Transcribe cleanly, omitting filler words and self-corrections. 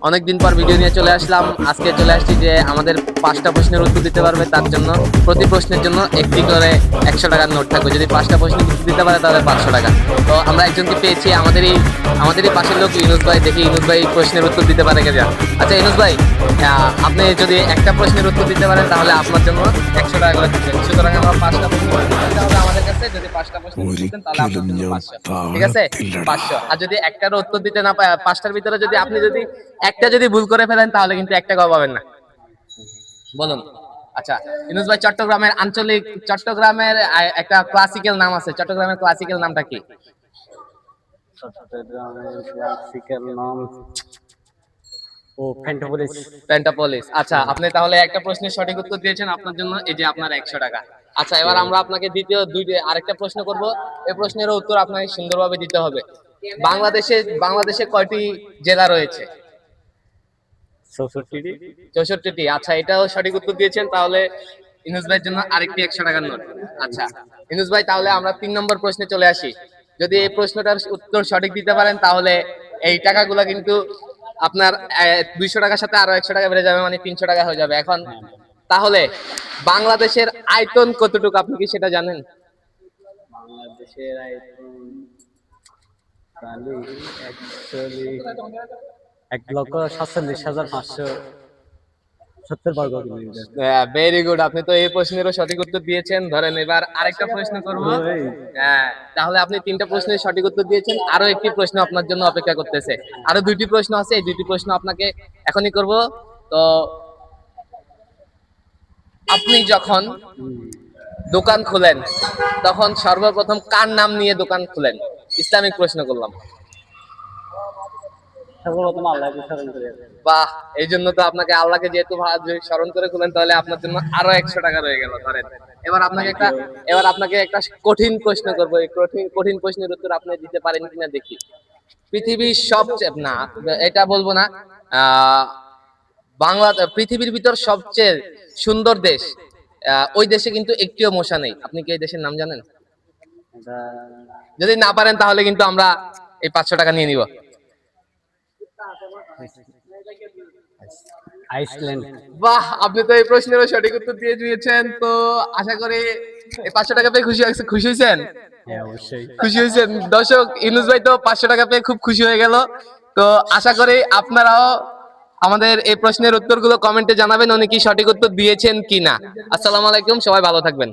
অনেকদিন পর ভিডিও নিয়ে চলে আসলাম। আজকে চলে আসছি যে আমাদের 5টা প্রশ্নের উত্তর দিতে পারবে তার জন্য প্রতি প্রশ্নের জন্য একটি করে 100 টাকার নোট থাকবে। যদি 5টা প্রশ্নের উত্তর দিতে পারে তাহলে 500 টাকা। তো আমরা একজনকে পেয়েছি, আমাদেরই পাশের লোক ইউনুস ভাই। দেখি ইউনুস ভাই প্রশ্নের উত্তর দিতে পারে কিনা। আচ্ছা ইউনুস ভাই, আপনি যদি একটা প্রশ্নের উত্তর দিতে পারেন তাহলে আপনার জন্য 100 টাকা করে থাকবে। সুতরাং আমরা 5টা প্রশ্ন দিতে হবে আমাদের কাছে। যদি 5টা প্রশ্ন উত্তর দেন তাহলে আপনার জন্য 500, ঠিক আছে? 500। আর যদি একটারও উত্তর দিতে না পায়, 5টার ভিতরে যদি আপনি একটা যদি ভুল করে ফেলেন তাহলে কিন্তু 1 টাকাও পাবেন না। বলুন। আচ্ছা ইউনুস ভাই, চট্টগ্রামের একটা ক্লাসিক্যাল নাম আছে। চট্টগ্রামের ক্লাসিক্যাল নামটা কি? চট্টগ্রামের ক্লাসিক্যাল নাম পেন্টাপোলিস। পেন্টাপোলিস। আচ্ছা আপনি তাহলে একটা প্রশ্নের সঠিক উত্তর দিয়েছেন, আপনার জন্য এই যে আপনার 100 টাকা। আচ্ছা এবার আমরা আপনাকে আরেকটা প্রশ্ন করব। এই প্রশ্নেরও উত্তর আপনাকে সুন্দরভাবে দিতে হবে। বাংলাদেশে কয়টি জেলা রয়েছে? 64টি। 64টি। আচ্ছা এটাও সঠিক উত্তর দিয়েছেন, তাহলে ইউনুস ভাইয়ের জন্য আরেকটি 100 টাকার নোট। আচ্ছা ইউনুস ভাই, তাহলে আমরা 3 নম্বর প্রশ্নে চলে আসি। যদি এই প্রশ্নটার উত্তর সঠিক দিতে পারেন তাহলে এই টাকাগুলো কিন্তু আপনার 200 টাকার সাথে আরো 100 টাকা বেড়ে যাবে, মানে 300 টাকা হয়ে যাবে এখন। তাহলে বাংলাদেশের আয়তন কতটুকু আপনি কি সেটা জানেন? বাংলাদেশের আয়তন প্রায় অ্যাকচুয়ালি 1,47,570 বর্গ কিলোমিটার। ভেরি গুড, আপনি তো এই প্রশ্নেরও সঠিক উত্তর দিয়েছেন। ধরেন এবার আরেকটা প্রশ্ন করব। তাহলে আপনি 3টা প্রশ্নের সঠিক উত্তর দিয়েছেন, আরো একটি প্রশ্ন আপনার জন্য অপেক্ষা করতেছে। আরো 2টি প্রশ্ন আছে, এই 2টি প্রশ্ন আপনাকে এখনই করব। তো আপনি যখন দোকান খুলেন তখন সর্বপ্রথম কার নাম নিয়ে দোকান খুলেন? ইসলামিক প্রশ্ন করলাম। সর্বপ্রথম আল্লাহকে স্মরণ করে। বাহ, এই জন্য তো আপনাকে আল্লাহকে যেহেতু স্মরণ করে খুলেন, তাহলে আপনার জন্য আরো 100 টাকা রয়ে গেল। ধরেন এবার আপনাকে একটা কঠিন প্রশ্ন করবো। এই কঠিন প্রশ্নের উত্তর আপনি দিতে পারেন কিনা দেখি। পৃথিবীর সবচেয়ে, না এটা বলবো না, পৃথিবীর ভিতর সবচেয়ে সুন্দর দেশ, ওই দেশে কিন্তু একটিও মশা নেই। আপনি কি এই দেশের নাম জানেন? যদি না পারেন তাহলে কিন্তু আমরা এই 500 টাকা নিয়ে নিব। আইসল্যান্ড। বাহ, আপনি তো এই প্রশ্নেরও সঠিক উত্তর দিয়ে দিয়েছেন। তো আশা করি এই 500 টাকা পেয়ে খুশি হয়েছেন। হ্যাঁ অবশ্যই খুশি হয়েছেন দর্শক। ইউনুস ভাই তো 500 টাকা পেয়ে খুব খুশি হয়ে গেল। তো আশা করি আপনারাও আমাদের এই প্রশ্নের উত্তরগুলো কমেন্টে জানাবেন উনি কি সঠিক উত্তর দিয়েছেন কিনা। আসসালামু আলাইকুম, সবাই ভালো থাকবেন।